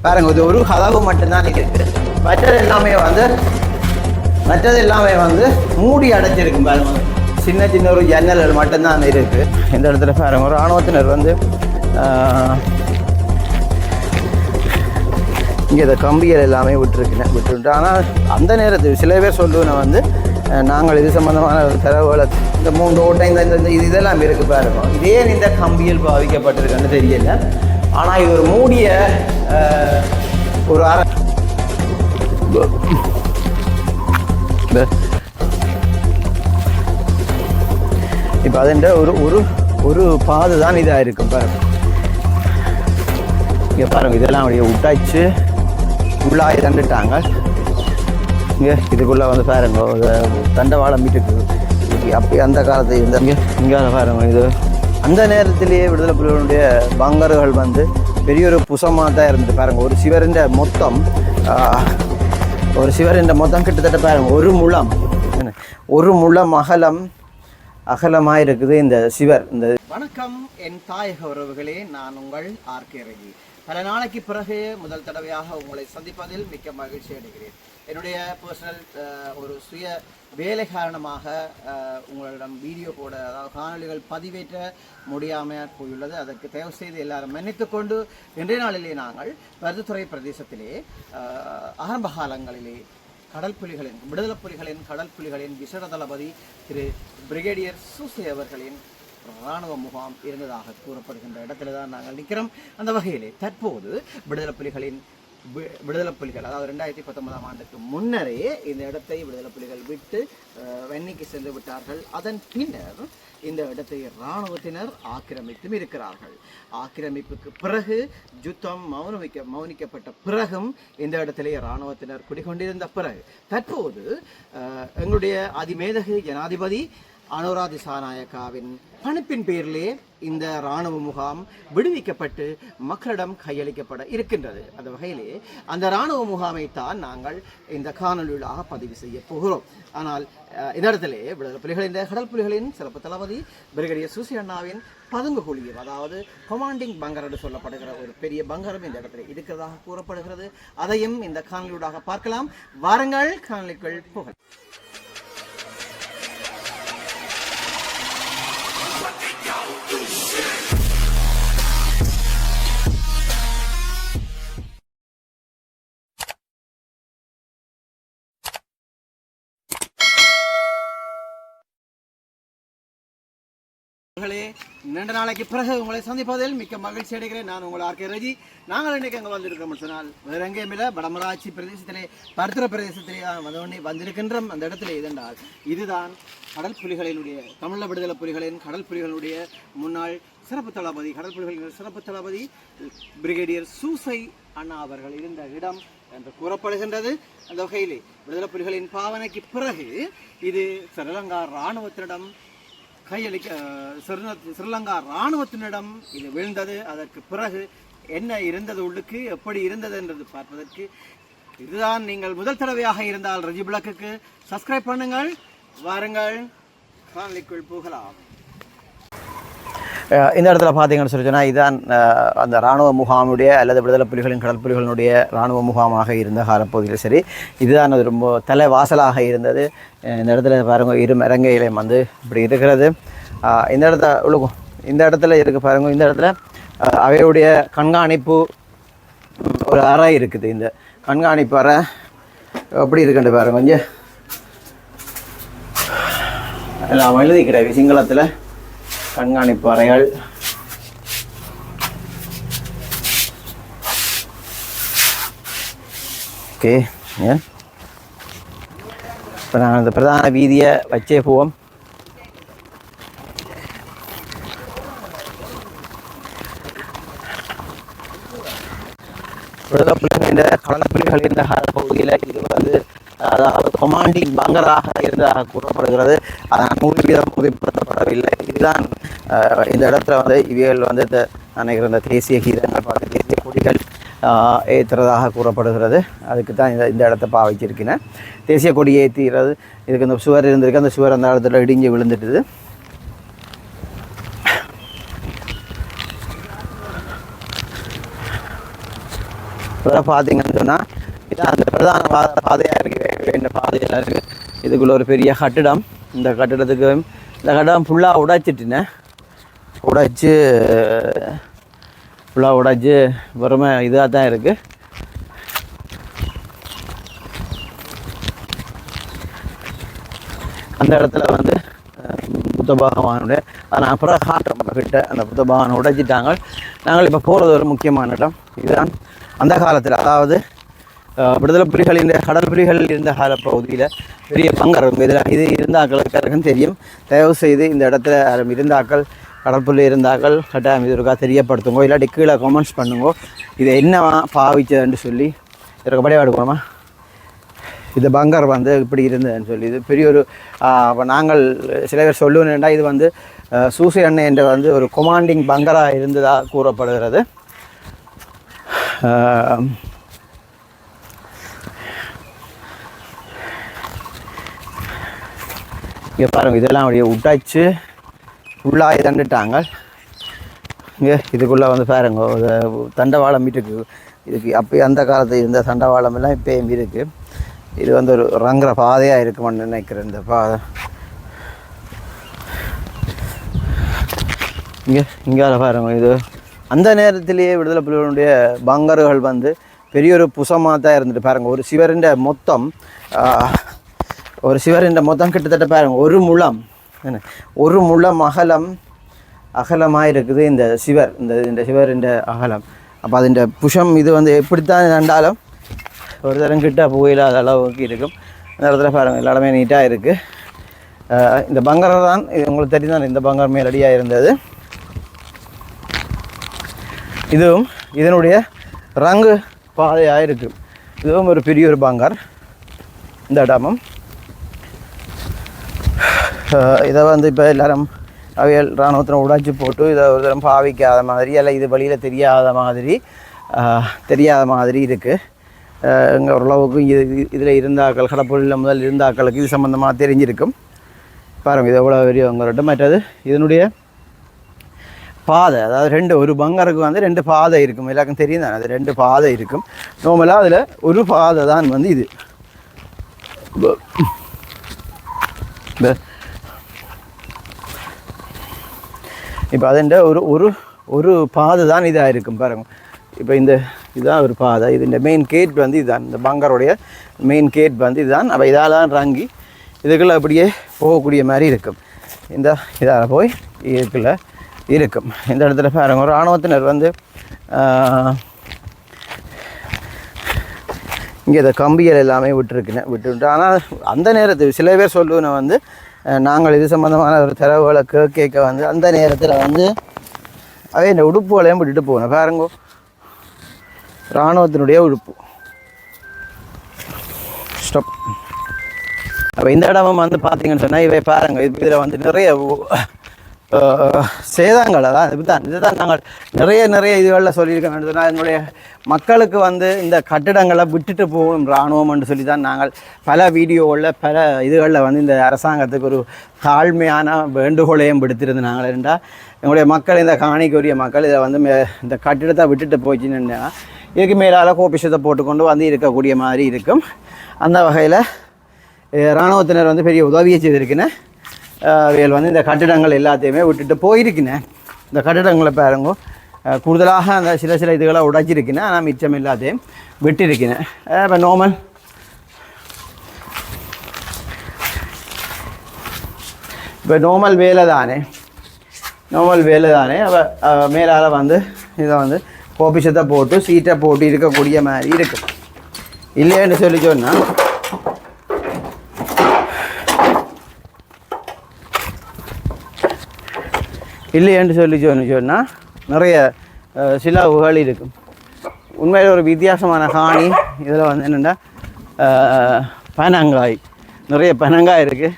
பாருங்க, இது ஒரு கதவு மட்டும்தான் இருக்குது. மற்றது எல்லாமே வந்து மூடி அடைச்சிருக்கும். பாருங்க, சின்ன சின்ன ஒரு ஜன்னல்கள் மட்டும்தான் இருக்கு. இந்த இடத்துல பாருங்க, ஒரு இராணுவத்தினர் வந்து இங்கே இந்த கம்பிகள் எல்லாமே விட்டுருக்கு. ஆனால் அந்த நேரத்தில் சில பேர் சொல்லுவேன் வந்து நாங்கள் இது சம்பந்தமான தரவுகளை இந்த 3 ஓட்டை இந்த இதெல்லாம் இருக்குது பாருங்க. இதே இந்த கம்பியில் பாவிக்கப்பட்டிருக்குன்னு தெரியல. ஆனால் இது ஒரு மூடிய ஒரு இப்போ அதுன்ற ஒரு பாது தான் இதாக இருக்கும் பாருங்க. இங்கே பாருங்க, இதெல்லாம் அப்படியே விட்டாச்சு, உள்ளாகி தண்டுட்டாங்க. இங்கே இதுக்குள்ளே வந்து பாருங்க, தண்டவாளம் மீட்டுக்கு அப்படி அந்த காலத்து இங்கே பாருங்க. இது அந்த நேரத்திலேயே விடுதலை புலிகளுடைய பங்கர்கள் வந்து பெரிய ஒரு புசமாக தான் இருந்தது பாருங்க. ஒரு சிவரின் மொத்தம் கிட்டத்தட்ட பாருங்க ஒரு முழம் அகலமாக இருக்குது இந்த சிவர். இந்த வணக்கம் என் தாயக உறவுகளே, நான் உங்கள் ஆர்கே ரவி. பல நாளைக்கு பிறகு முதல் தடவையாக உங்களை சந்திப்பதில் மிக்க மகிழ்ச்சி அடைகிறேன். என்னுடைய பர்சனல் ஒரு சுய வேலை காரணமாக உங்களிடம் வீடியோ போட, அதாவது காணொலிகள் பதிவேற்ற முடியாமல் போயுள்ளது. அதற்கு தயவு செய்து எல்லாரும் மன்னித்துக்கொண்டு இன்றைய நாளிலே நாங்கள் பருத்தித்துறை பிரதேசத்திலே ஆரம்ப காலங்களிலே விடுதலை புலிகளின் கடல் புலிகளின் விசேட தளபதி திரு பிரிகேடியர் சூசை அவர்களின் இராணுவ முகாம் இருந்ததாக கூறப்படுகின்ற இடத்துல தான் நாங்கள் நிற்கிறோம். அந்த வகையிலே தற்போது விடுதலை புலிகள் அதாவது 2019ஆம் ஆண்டுக்கு முன்னரே இந்த இடத்தை விடுதலை புலிகள் விட்டு வெண்ணிக்கு சென்று விட்டார்கள். அதன் பின்னர் இந்த இடத்தை இராணுவத்தினர் ஆக்கிரமித்தும் இருக்கிறார்கள். ஆக்கிரமிப்புக்கு பிறகு யுத்தம் மௌனிக்கப்பட்ட பிறகும் இந்த இடத்திலே இராணுவத்தினர் குடிகொண்டிருந்த பிறகு தற்போது எங்களுடைய அதிமேதகு ஜனாதிபதி அனுரா திசாநாயக்காவின் பணிப்பின் பேரிலே இந்த இராணுவ முகாம் விடுவிக்கப்பட்டு மக்களிடம் கையளிக்கப்பட இருக்கின்றது. அந்த வகையிலே அந்த இராணுவ முகாமைத்தான் நாங்கள் இந்த காணொலியாக பதிவு செய்ய போகிறோம். ஆனால் இந்த இடத்திலே விடுதலை புலிகளின் கடல் புலிகளின் சிறப்பு தளபதி பிரிகேடியர் சூசி அண்ணாவின் பதுங்கு குழியம், அதாவது கமாண்டிங் பங்கர் என்று சொல்லப்படுகிற ஒரு பெரிய பங்கரும் இந்த இடத்துல இருக்கிறதாக கூறப்படுகிறது. அதையும் இந்த காணொலியாக பார்க்கலாம். வாருங்கள் காணொலிக்குள் போகலாம். நீண்ட நாளைக்கு பிறகு உங்களை சந்திப்பதில் மிக்க மகிழ்ச்சி அடைகிறேன். நான் உங்கள் ஆர்கே ரவி. நாங்கள் இன்றைக்கு அங்கே வந்திருக்கோம் சொன்னால் வேற எங்கேயும் இல்லை, வடமராட்சி பிரதேசத்திலே பருத்திர பிரதேசத்திலே வந்திருக்கின்றோம். அந்த இடத்துல இதென்றால் இதுதான் கடல் புலிகளினுடைய தமிழ் விடுதலை புலிகளின் கடல் புலிகளுடைய முன்னாள் சிறப்பு தளபதி கடல் புலிகளின் சிறப்பு தளபதி பிரிகேடியர் சூசை அண்ணா அவர்கள் இருந்த இடம் என்று கூறப்படுகின்றது. அந்த வகையிலே விடுதலை புலிகளின் பாவனைக்கு பிறகு இது ஸ்ரீலங்கா இராணுவத்தினிடம் ஸ்ரீலங்கா இராணுவத்தினிடம் இது வீழ்ந்தது. அதற்கு பிறகு என்ன இருந்தது, உள்ளுக்கு எப்படி இருந்தது என்றது பார்ப்பதற்கு இதுதான். நீங்கள் முதல் தடவையாக இருந்தால் ரஜி பிளாக்குக்கு சப்ஸ்கிரைப் பண்ணுங்கள். வாருங்கள் காணொலிக்குள் போகலாம். இந்த இடத்துல பார்த்தீங்கன்னு சொன்னால் இதுதான் அந்த இராணுவ முகாமுடைய அல்லது விடுதலை புலிகளின் கடல் புலிகளினுடைய இராணுவ முகாமாக இருந்த காலப்பகுதியில் சரி, இதுதான் அது ரொம்ப தலைவாசலாக இருந்தது. இந்த இடத்துல பாருங்கள், இரு இறங்கையிலையும் வந்து இப்படி இருக்கிறது. இந்த இடத்துல இருக்கு பாருங்க. இந்த இடத்துல அவையுடைய கண்காணிப்பு ஒரு அறை இருக்குது. இந்த கண்காணிப்பு அறை எப்படி இருக்குன்னு பாருங்க. கொஞ்சம் எல்லாம் எழுதிக்கிறேன் சிங்களத்தில் கண்காணிப்பு அறைகள். ஓகே, இப்போ நாங்கள் இந்த பிரதான வீதியை வச்சே போவோம். விடுதலை புலிகள் இந்த கடல் புலிகள் இந்த பகுதியில் இது வந்து அதாவது கமாண்டிங் பங்கராக இருந்ததாக கூறப்படுகிறது. அதனால் 100% உறுதிப்படுத்தப்படவில்லை. இதுதான் இந்த இடத்துல வந்து இவைகள் வந்து நினைக்கிற இந்த தேசிய கீதங்கள் பார்த்து தேசிய கொடிகள் ஏற்றுறதாக கூறப்படுகிறது. அதுக்கு தான் இந்த இடத்த பாவிச்சிருக்கிறேன். தேசிய கொடி ஏற்றிறது. இதுக்கு இந்த சுவர் இருந்திருக்கு. அந்த சுவர் அந்த இடத்துல இடிஞ்சு விழுந்துட்டுது. அதெல்லாம் பார்த்தீங்கன்னு சொன்னால் இது அந்த பிரதான பாதையாக இருக்குது. இந்த பாதையெல்லாம் இருக்குது. இதுக்குள்ளே ஒரு பெரிய கட்டிடம். இந்த கட்டிடம் ஃபுல்லாக உடைச்சிட்டுனேன். ஃபுல்லாக உடைச்சி வெறுமை இதாக தான் இருக்குது. அந்த இடத்துல வந்து புத்த பகவானுடைய நான் அப்புறம் காட்டுறோம் கிட்ட அந்த புத்த பகவானை உடைச்சிட்டாங்க. நாங்கள் இப்போ போகிறது ஒரு முக்கியமான இடம். இதுதான் அந்த காலத்தில், அதாவது விடுதலை புலிகளின் கடல் புலிகள் இருந்த கால பகுதியில் பெரிய பங்கர் இது இருந்தாக்களுக்கு தெரியும். தயவு செய்து இந்த இடத்துல இருந்தாக்கள், கடற்புள்ளி இருந்தாக்கள் கட்டாயம் இது இருக்கா தெரியப்படுத்துங்கோ, இல்லாட்டி கீழே கமெண்ட்ஸ் பண்ணுங்கோ. இதை என்னவா பாவிச்சதுன்னு சொல்லி இதற்கு படியாக எடுக்கணுமா. இது பங்கர் வந்து இப்படி இருந்ததுன்னு சொல்லி இது பெரிய ஒரு இப்போ நாங்கள் சில பேர் சொல்லுவேன்டா இது வந்து சூசை அண்ணன் என்ற வந்து ஒரு கொமாண்டிங் பங்கராக இருந்ததாக கூறப்படுகிறது. இங்கே பாருங்கள், இதெல்லாம் அப்படியே விட்டாச்சு ஃபுல்லாக தண்டுட்டாங்க. இங்கே இதுக்குள்ளே வந்து பாருங்க தண்டவாளம் இருக்குது. இதுக்கு அப்போ அந்த காலத்தில் இருந்த தண்டவாளம் எல்லாம் இப்போயும் இருக்குது. இது வந்து ஒரு ரங்குற பாதையாக இருக்குமான்னு நினைக்கிறேன். இந்த பாதை இங்கே பாருங்க, இது அந்த நேரத்திலேயே விடுதலை புலிகளுடைய பங்கர்கள் வந்து பெரிய ஒரு புசமாக தான் இருந்துட்டு பாருங்கள். ஒரு சிவரின் மொத்தம் கிட்டத்தட்ட பாருங்கள் ஒரு முழம் அகலமாக இருக்குது இந்த சிவரின் அகலம். அப்போ அதின் புஷம் இது வந்து எப்படித்தான் இருந்தாலும் ஒரு தரம் கிட்ட போயிடாத அளவுக்கு இருக்கும். அந்த இடத்துல பாருங்கள் எல்லாமே நீட்டாக இருக்குது. இந்த பங்கரை தான் இது உங்களுக்கு தெரியும். இந்த பங்கர் மேலடியாக இருந்தது. இதுவும் இதனுடைய ரங்கு பாதையாக இருக்குது. இதுவும் ஒரு பெரிய ஒரு பங்கர். இந்த இடமும் இதை வந்து இப்போ எல்லோரும் அவையல் இராணுவத்தில் உடைச்சி போட்டு இதை ஒரு தரம் பாவிக்காத மாதிரி அல்ல இது வழியில் தெரியாத மாதிரி இருக்குது. இங்கே ஓரளவுக்கு இதில் இருந்தாக்கள் கடற்பொழில் முதல் இருந்தாக்களுக்கு இது சம்மந்தமாக தெரிஞ்சிருக்கும். பாருங்கள் இது எவ்வளோ பெரியவங்கள்ட்ட. மற்றது இதனுடைய பாதை, அதாவது ஒரு பங்கருக்கு வந்து 2 பாதை இருக்கும். எல்லாருக்கும் தெரியும் தான், அது 2 பாதை இருக்கும். நார்மலாக அதில் ஒரு பாதை தான் வந்து இது. இப்போ அதுண்ட ஒரு பாதை தான் இதாக இருக்கும் பாருங்கள். இப்போ இதுதான் ஒரு பாதை. இது மெயின் கேட் வந்து இதுதான், இந்த பங்கருடைய மெயின் கேட் வந்து இதுதான். அப்போ இதால் தான் இறங்கி இதுக்குள்ளே அப்படியே போகக்கூடிய மாதிரி இருக்கும். இதால் போய் இதுக்குள்ளே இருக்கும். இந்த இடத்துல பாருங்க ஒரு இராணுவத்தினர் வந்து இங்கே இந்த கம்பிகள் எல்லாமே விட்டுட்டு ஆனால் அந்த நேரத்தில் சில பேர் சொல்லுவேன் வந்து நாங்கள் இது சம்மந்தமான ஒரு தரவுகளை கேட்க வந்து அந்த நேரத்தில் வந்து அதே இந்த உடுப்புகளையும் விட்டுட்டு போகணும். பாருங்க இராணுவத்தினுடைய உடுப்பு ஸ்டாப். அப்போ இந்த இடமும் வந்து பார்த்தீங்கன்னு சொன்னால் இவை பாருங்கள் இதில் வந்து நிறைய சேதங்கள் இதுதான் நாங்கள் நிறைய இதுகளில் சொல்லியிருக்க சொன்னால் எங்களுடைய மக்களுக்கு வந்து இந்த கட்டிடங்களை விட்டுட்டு போகணும் இராணுவம்னு சொல்லி தான் நாங்கள் பல வீடியோவில் பல இதுகளில் வந்து இந்த அரசாங்கத்துக்கு ஒரு தாழ்மையான வேண்டுகோளையும் விடுத்திருந்து நாங்கள் இருந்தால் எங்களுடைய மக்கள் இந்த காணிக்குரிய மக்கள் இதை வந்து இந்த கட்டிடத்தை விட்டுட்டு போச்சுன்னு இதுக்கு மேலால் கோபிஷத்தை போட்டுக்கொண்டு வந்து இருக்கக்கூடிய மாதிரி இருக்கும். அந்த வகையில் இராணுவத்தினர் வந்து பெரிய உதவியை செய்திருக்கினேன். அவைகள் வந்து இந்த கட்டிடங்கள் எல்லாத்தையுமே விட்டுட்டு போயிருக்கினேன். இந்த கட்டிடங்களை பாருங்க கூடுதலாக அந்த சில இதுகளை உடைச்சிருக்கினேன். ஆனால் மிச்சம் எல்லாத்தையும் விட்டிருக்கினேன். இப்போ நார்மல் வேலை தானே அப்போ மேலால் வந்து இதை வந்து கோபிஷத்தை போட்டு சீட்டை போட்டு இருக்கக்கூடிய மாதிரி இருக்கும். இல்லைன்னு சொல்லி சொன்னால் சொன்னால் நிறைய சிலவுகள் இருக்கும். உண்மையில் ஒரு வித்தியாசமான காணி. இதில் வந்து என்னென்னா பனங்காய், நிறைய பனங்காய் இருக்குது.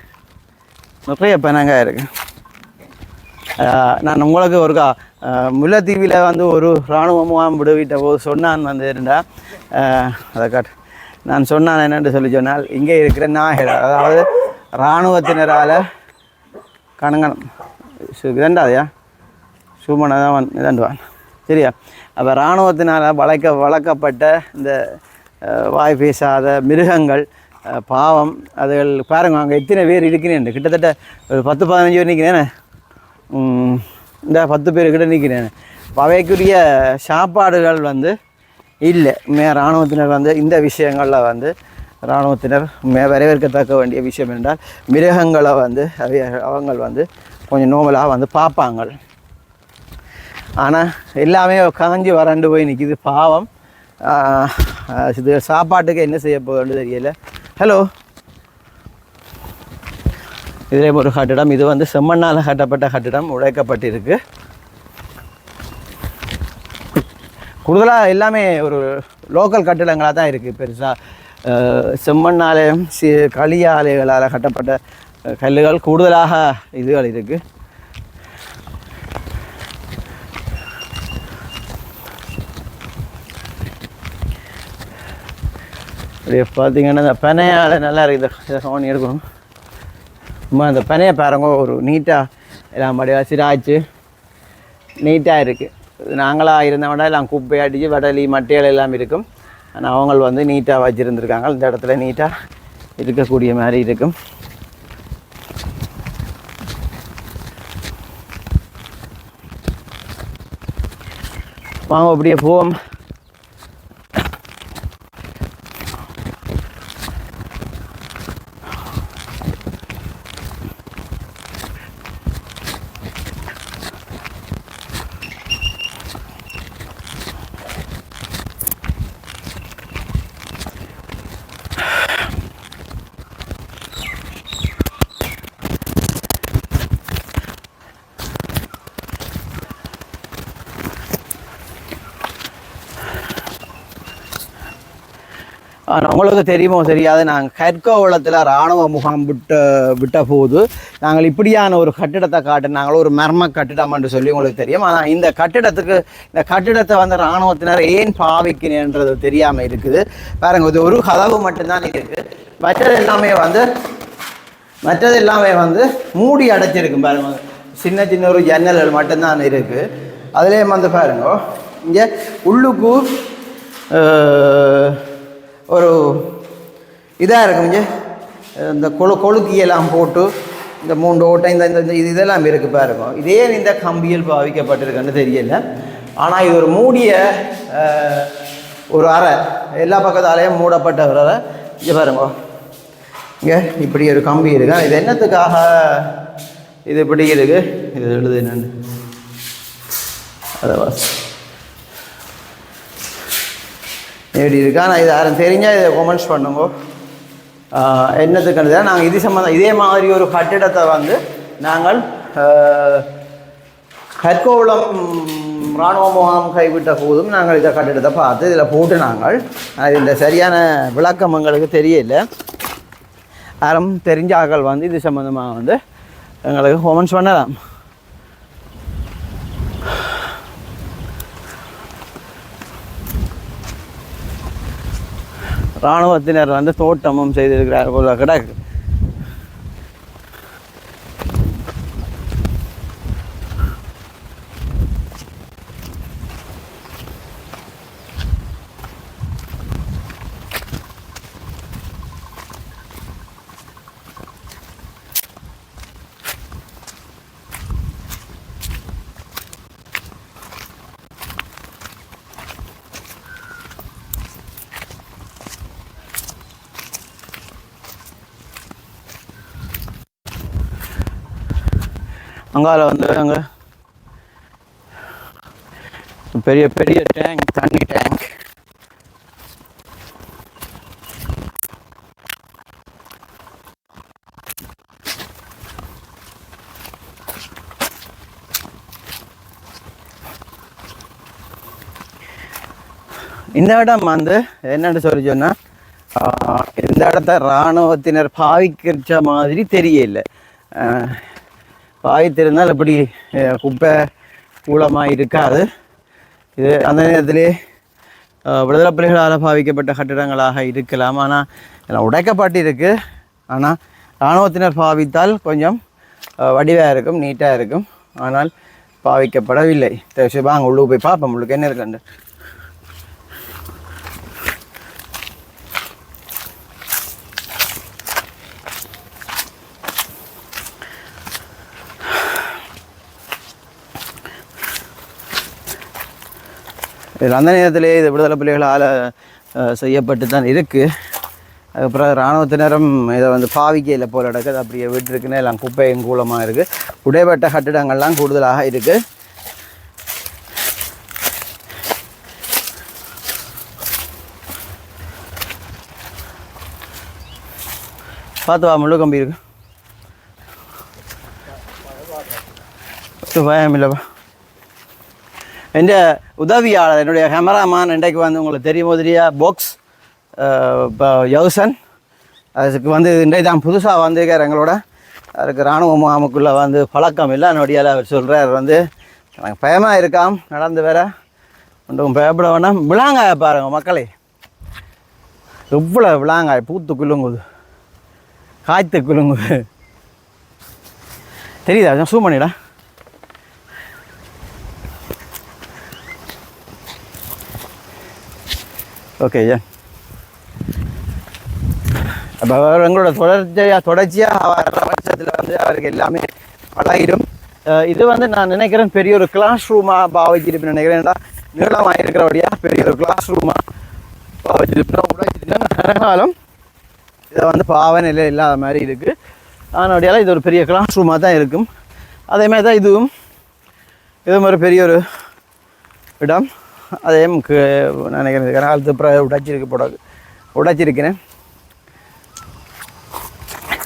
நான் உங்களுக்கு ஒரு முல்லைத்தீவில் வந்து ஒரு இராணுவ முகாம் விடுவிட்ட போது சொன்னான் வந்து இருந்தால் அதை நான் சொன்னான் என்னென்று சொன்னால் இங்கே இருக்கிற நாயகர், அதாவது இராணுவத்தினரால் கணங்கணும் இதண்டாதையா சுமனை தான் இதாண்டுவான் சரியா. அப்போ இராணுவத்தினால் வளர்க்கப்பட்ட இந்த வாய் பேசாத மிருகங்கள் பாவம் அதுகள் பாருங்க அங்கே எத்தனை பேர் இருக்கிறேன் கிட்டத்தட்ட ஒரு 10-15 பேர் நிற்கிறேன் இந்த 10 பேர் கிட்ட நிற்கிறேன் அவைக்குரிய சாப்பாடுகள் வந்து இல்லை இராணுவத்தினர் வந்து இந்த விஷயங்களில் வந்து இராணுவத்தினர் வரவேற்கத்தக்க வேண்டிய விஷயம் என்றால் மிருகங்களை வந்து அவங்க வந்து கொஞ்சம் நோமலாக வந்து பார்ப்பாங்க. ஆனால் எல்லாமே காஞ்சி வறண்டு போய் நிற்கிது பாவம். இது சாப்பாட்டுக்கு என்ன செய்ய போகுதுன்னு தெரியல. ஹலோ, இதில் ஒரு கட்டிடம், இது வந்து செம்மண்ணால் கட்டப்பட்ட கட்டிடம், உடைக்கப்பட்டிருக்கு. கூடுதலாக எல்லாமே ஒரு லோக்கல் கட்டிடங்களாக தான் இருக்குது. பெருசாக செம்மண்ணாலயம் களியாலைகளால் கட்டப்பட்ட கல்லுகள் கூடுதலாக இதுகள் இருக்குது. அப்படியே பார்த்தீங்கன்னா இந்த பனையால் நல்லா இருக்குது. இதை சோனி எடுக்கணும். இந்த பனையை பாருங்க, ஒரு நீட்டாக எல்லாம் படியாக சிராய்ச்சி நீட்டாக இருக்குது. நாங்களாக இருந்தவனா எல்லாம் குப்பை அடித்து வடலி மட்டைகள் எல்லாம் இருக்கும். ஆனால் அவங்க வந்து நீட்டாக வச்சுருந்துருக்காங்க. இந்த இடத்துல நீட்டாக இருக்கக்கூடிய மாதிரி இருக்கும். வாங்க அப்படியே போவோம். ஆனால் உங்களுக்கு தெரியுமோ தெரியாது, நாங்கள் கற்கோவளத்தில் இராணுவ முகாம் விட்ட போது நாங்கள் இப்படியான ஒரு கட்டிடத்தை காட்டினாங்களோ, ஒரு மர்ம கட்டிடம் என்று சொல்லி உங்களுக்கு தெரியும். ஆனால் இந்த கட்டிடத்தை வந்து இராணுவத்தினர் ஏன் பாவிக்கணுன்றது தெரியாமல் இருக்குது. பாருங்கள், இது ஒரு கதவு மட்டும்தான் இருக்குது. மற்றது எல்லாமே வந்து மூடி அடைச்சிருக்கு. பாருங்க, சின்ன சின்ன ஒரு ஜன்னல்கள் மட்டும்தான் இருக்குது. அதுலேயும் வந்து பாருங்க, இங்கே உள்ளுக்கு ஒரு இதாக இருக்கும். இங்கே இந்த கொழுக்கியெல்லாம் போட்டு இந்த 3 ஓட்டை இந்த இதெல்லாம் இருக்குது பாருங்க. இதே இந்த கம்பியில் பாவிக்கப்பட்டிருக்குன்னு தெரியல. ஆனால் இது ஒரு மூடிய ஒரு அறை, எல்லா பக்கத்தாலேயும் மூடப்பட்ட ஒரு அறை. இங்கே பாருங்க, இங்கே இப்படி ஒரு கம்பி இருக்கு. இது என்னத்துக்காக இது இப்படி இருக்குது, இது எழுது என்னன்னு அதை எப்படி இருக்கா. நான் இது யாரும் தெரிஞ்சால் இதை கமெண்ட்ஸ் பண்ணுங்க. என்னத்துக்குன்னு நாங்கள் இது சம்மந்தம் இதே மாதிரி ஒரு கட்டிடத்தை வந்து நாங்கள் கற்கோவளம் இராணுவ முகாம் கைவிட்ட போதும் நாங்கள் இதை கட்டிடத்தை பார்த்து இதில் போட்டு நாங்கள் இந்த சரியான விளக்கம் எங்களுக்கு தெரியல. யாரும் தெரிஞ்ச ஆக்கள் வந்து இது சம்மந்தமாக வந்து எங்களுக்கு கமெண்ட்ஸ் பண்ணலாம். இராணுவத்தினர் வந்து தோட்டமும் செய்திருக்கிறார் போல கிடக்கு. அங்கால வந்து அங்கே பெரிய பெரிய டேங்க், தண்ணி டேங்க். இந்த இடம் வந்து என்னன்னு சொல்லி சொன்னால், இந்த இடத்த இராணுவத்தினர் பாவிக்கிற மாதிரி தெரியல. பாவித்திருந்தால் இப்படி குப்பை கூலமாக இருக்காது. இது அந்த நேரத்திலே விடுதலை புலிகளால் பாவிக்கப்பட்ட கட்டிடங்களாக இருக்கலாம். ஆனால் உடைக்கப்பட்டு இருக்குது. ஆனால் இராணுவத்தினர் பாவித்தால் கொஞ்சம் வடிவாக இருக்கும், நீட்டாக இருக்கும். ஆனால் பாவிக்கப்படவில்லை. வாங்க உள்ளே போய் பார்ப்போம் உங்களுக்கு என்ன இருக்குன்னு. இதில் அந்த நேரத்திலே இது விடுதலை புலிகளால் செய்யப்பட்டு தான் இருக்குது. அதுக்கப்புறம் இராணுவத்தினரும் இதை வந்து பாவிக்கையில் போல் நடக்குது. அப்படியே வீட்டிருக்குன்னு எல்லாம் குப்பையும் கூலமாக இருக்குது. உடைப்பட்ட கட்டிடங்கள்லாம் கூடுதலாக இருக்குது. பார்த்து வா, முள்ளு கம்பி இருக்கு, பயம் இல்லைப்பா. என் உதவியாளர் என்னுடைய கேமராமேன் இன்றைக்கு வந்து உங்களுக்கு தெரியும் மாதிரியா பாக்ஸ் இப்போ யவுசன் அதுக்கு வந்து இன்றைக்கு தான் புதுசாக வந்திருக்கார் எங்களோட. அதுக்கு இராணுவ முகாமுக்குள்ளே வந்து பழக்கம் இல்லை. என்னுடையால் அவர் சொல்கிறார் வந்து எனக்கு பயமாக இருக்காம் நடந்து வேற ஒன்றும் பயப்பட வேணாம். விளாங்காய பாருங்கள் மக்களே, எவ்வளோ விளாங்காய் பூத்து குலுங்குது, காய்த்து குலுங்குது. தெரியுதா? சூம் பண்ணிடா. ஓகே ஐயா. அப்போ அவர் எங்களோட தொடர்ச்சியாக வர பட்சத்தில் வந்து அவருக்கு எல்லாமே பழகிடும். இது வந்து நான் நினைக்கிறேன் பெரிய ஒரு கிளாஸ் ரூமாக பாவிச்சிருப்பேன் நினைக்கிறேன். நீளமாக இருக்கிறபடியாக பெரிய ஒரு கிளாஸ் ரூமாக பாவிச்சிருப்பேன். உடைச்சிருந்தாலும் இதை வந்து பாவனையில் இல்லாத மாதிரி இருக்குது. அதனுடையால் இது ஒரு பெரிய கிளாஸ் ரூமாக தான் இருக்கும். அதேமாதிரி தான் இதுவும் ஒரு பெரிய ஒரு இடம். அதே நினைக்கிறேன் கனகாலத்து அப்புறம் உடைச்சிருக்கிறேன்.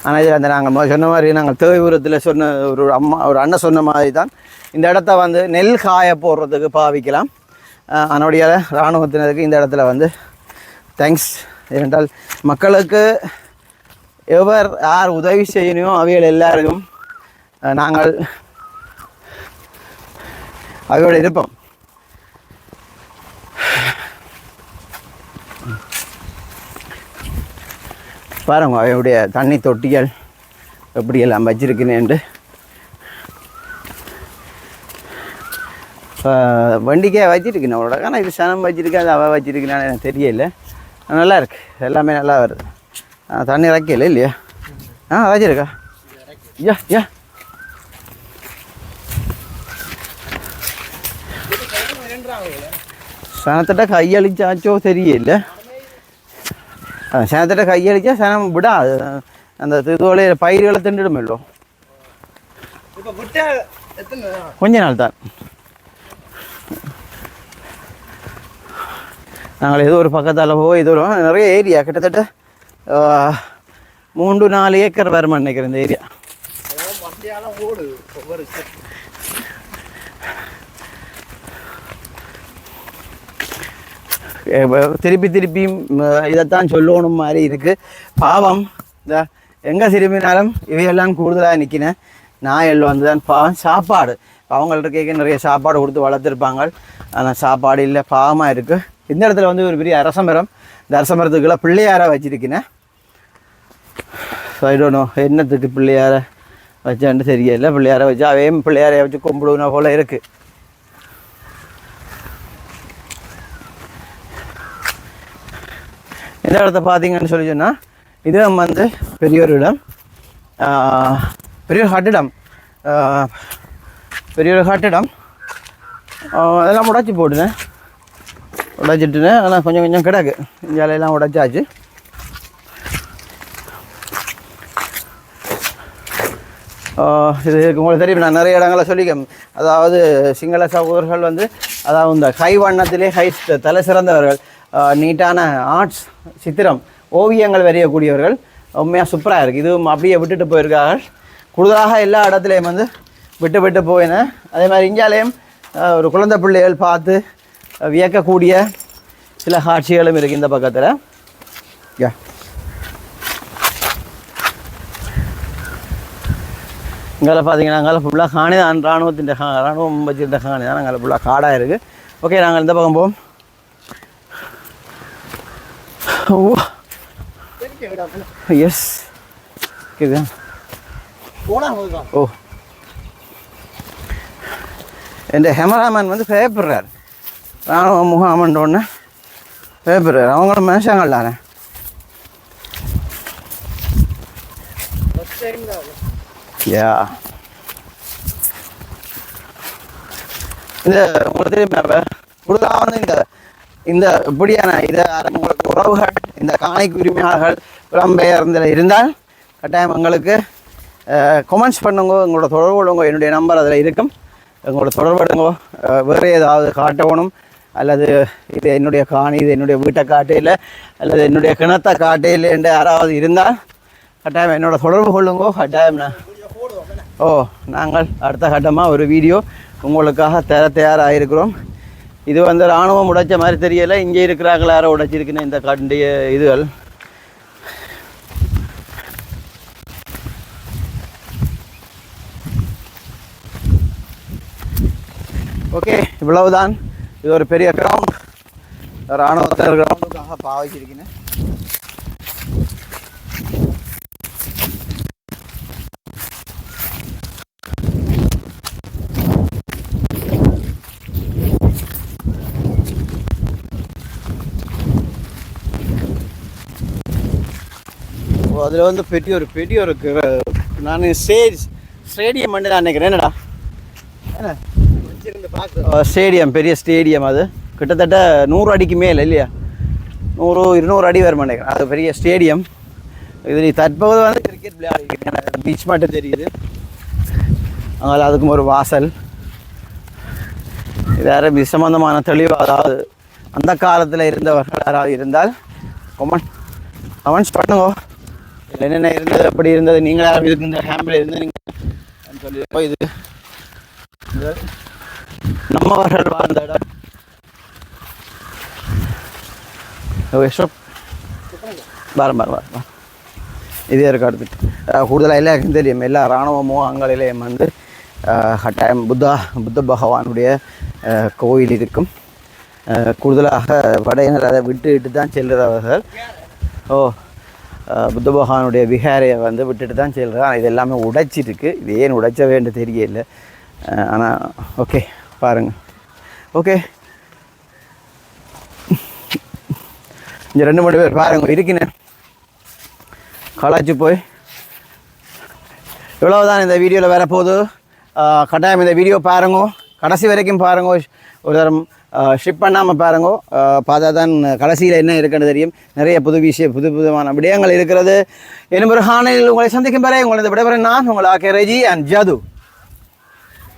ஆனால் இதில் அந்த நாங்கள் சொன்ன மாதிரி நாங்கள் தேவைபுரத்தில் சொன்ன ஒரு அண்ணன் சொன்ன மாதிரி தான் இந்த இடத்த வந்து நெல் காய போடுறதுக்கு பாவிக்கலாம். அதனுடைய இராணுவத்தினருக்கு இந்த இடத்துல வந்து தேங்க்ஸ். ஏனென்றால் மக்களுக்கு யார் உதவி செய்யணுமோ அவைகள் எல்லாருக்கும் நாங்கள் அவையோடு இருப்போம். பாருங்க அவையுடைய தண்ணி தொட்டிகள் எப்படியெல்லாம் வச்சிருக்கிறேன்ட்டு. வண்டிக்கே வச்சிருக்கேன் அவளோட. ஆனால் இது சனம் வச்சிருக்கேன், அது அவள் வச்சிருக்கிறான்னு எனக்கு தெரியல. நல்லா இருக்கு, எல்லாமே நல்லா வருது. தண்ணி இறக்கல இல்லையா? வச்சிருக்கா? யா சனத்திட்ட கையளிச்சாச்சோ தெரியல. சனத்திட்ட கையளிச்சா சனம் விடாது. அந்த இதுவோட பயிர்களை திண்டுடுமல்லோ. கொஞ்ச நாள் தான். நாங்கள் ஏதோ ஒரு பக்கத்தால் போய் ஏதோ நிறைய ஏரியா கிட்டத்தட்ட 3-4 ஏக்கர் வருமா நினைக்கிறேன் இந்த ஏரியா. திருப்பியும் இதைத்தான் சொல்லணும் மாதிரி இருக்குது. பாவம் இந்த எங்கே திரும்பினாலும் இவையெல்லாம் கூடுதலாக நிற்கினேன். நாயல் வந்து தான் பாவம். சாப்பாடு அவங்கள்ட்ட கேட்க நிறைய சாப்பாடு கொடுத்து வளர்த்துருப்பாங்க. ஆனால் சாப்பாடு இல்லை, பாவமாக இருக்குது. இந்த இடத்துல வந்து ஒரு பெரிய அரசமரம். இந்த அரசமரத்துக்குள்ள பிள்ளையாரை வச்சுருக்கினேன். ஐடோனோ என்னத்துக்கு பிள்ளையாரை வச்சான்னு தெரியல. பிள்ளையாரை வச்சு அவையும் பிள்ளையாரை வச்சு கும்பிடுனா போல் இருக்குது. இந்த இடத்த பார்த்தீங்கன்னு சொல்லி சொன்னால் இது வந்து பெரிய ஒரு இடம், பெரிய ஒரு கட்டிடம். அதெல்லாம் உடைச்சி போட்டுனேன், உடைச்சிட்டுனேன். ஆனால் கொஞ்சம் கொஞ்சம் கிடக்கு. இஞ்சாலையெல்லாம் உடைச்சாச்சு. இது உங்களுக்கு தெரியும், நான் நிறைய இடங்களை சொல்லிக்கேன். அதாவது சிங்கள சகோதரர்கள் வந்து அதாவது இந்த கை வண்ணத்திலே தலை சிறந்தவர்கள். நீட்டான ஆர்ட்ஸ், சித்திரம், ஓவியங்கள் வரையக்கூடியவர்கள். உண்மையாக சூப்பராக இருக்குது. இதுவும் அப்படியே விட்டுட்டு போயிருக்கார்கள். கூடுதலாக எல்லா இடத்துலையும் வந்து விட்டு போயினேன். அதே மாதிரி இந்தியாலேயும் ஒரு குழந்தை பிள்ளைகள் பார்த்து வியக்கக்கூடிய சில காட்சிகளும் இருக்குது இந்த பக்கத்தில். இங்கே பார்த்தீங்கன்னா அங்கே ஃபுல்லாக காணி தான். இராணுவம் வச்சுருந்த காணி தான். அங்கே ஃபுல்லாக காடாக இருக்குது. ஓகே, நாங்கள் இந்த பக்கம் போவோம். எஸ் ஓ என் கேமராமேன் வந்து பயப்படுறார். ராணுவ முகாமன்றோன்னு பயப்படுறார். அவங்களும் மனுஷங்கள் தானே. யா இந்த உங்களுக்கு தெரியுமா கூடுதலாக வந்து இந்த இப்படியான இதை உங்களுக்கு உறவுகள் இந்த காணிக்கு உரிமையாளர்கள் புலம்பெயர்ந்தில் இருந்தால் கட்டாயம் எங்களுக்கு கமெண்ட்ஸ் பண்ணுங்க. உங்களோட தொடர்பு கொள்ளுங்க. என்னுடைய நம்பர் அதில் இருக்கும். உங்களோட தொடர்புடுங்க. வேறு ஏதாவது காட்டணும் அல்லது இது என்னுடைய காணி, இது என்னுடைய வீட்டை காட்டையில் அல்லது என்னுடைய கிணத்தை காட்டையில் என்று யாராவது இருந்தால் கட்டாயம் என்னோட தொடர்பு கொள்ளுங்கோ. கட்டாயம் நாங்கள் அடுத்த கட்டமாக ஒரு வீடியோ உங்களுக்காக தயாராக இருக்கிறோம். இது வந்து இராணுவம் உடைச்ச மாதிரி தெரியலை. இங்கே இருக்கிறாங்களா யாரோ உடைச்சிருக்குன்னு இந்த கண்டிய இதுகள். ஓகே, இவ்வளவுதான். இது ஒரு பெரிய கிரவுண்ட், இராணுவத்தில் கிரவுண்டுக்காக பாவிச்சிருக்கேன். அதில் வந்து பெரிய ஒரு நான் ஸ்டேடியம் வந்து நான் நினைக்கிறேன். என்னடா ஸ்டேடியம், பெரிய ஸ்டேடியம். அது கிட்டத்தட்ட 100 அடிக்கு மேலே இல்லையா, 100-200 அடி வரும் நினைக்கிறேன். அது பெரிய ஸ்டேடியம். இது தற்போது வந்து கிரிக்கெட் விளையாடிக்கிறேன். பீச் மட்டும் தெரியுது. அதனால் அதுக்கும் ஒரு வாசல். இது யாரும் சம்பந்தமான தெளிவு, அதாவது அந்த காலத்தில் இருந்தவர்கள் யாராவது இருந்தால் கமெண்ட்ஸ் பண்ணுங்க. என்னென்ன இருந்தது, எப்படி இருந்தது, நீங்கள் யாரும் இதுக்கு இந்த ஃபேமிலி இருந்து நீங்கள் சொல்லி இது நம்மவர்கள் வாழ்ந்த இடம். பாரம் இதே இருக்கு. அடுத்துட்டு கூடுதலாக எல்லாருக்கும் தெரியும், எல்லா இராணுவமோ அங்கலையும் வந்து கட்டாயம் புத்த பகவானுடைய கோயில் இருக்கும். கூடுதலாக படையினர் அதை விட்டுட்டு தான் செல்கிறவர்கள். புத்த பகவானுடைய விகாரையை வந்து விட்டுட்டு தான் செல்கிறான். இது எல்லாமே உடைச்சிருக்கு. இது ஏன் உடைச்ச வேண்டு தெரியல. ஆனால் ஓகே பாருங்கள். ஓகே, இந்த 2-3 பேர் பாருங்க இருக்கிறேன். கலாச்சி போய் இவ்வளவுதான் இந்த வீடியோவில் வரப்போகுது. கட்டாயம் இந்த வீடியோ பாருங்க, கடைசி வரைக்கும் பாருங்க. ஒரு தரம் ஷிப் பண்ணாமல் பாருங்க. பார்த்தா தான் கடைசியில் என்ன இருக்குன்னு தெரியும். நிறைய புதுவிதமான விடயங்கள் இருக்கிறது. இன்னும் ஒரு ஹானையில் உங்களை சந்திக்கும் வரை உங்களது விடைபெற நான் உங்கள் ஆர்கே ரெஜி அண்ட் ஜது.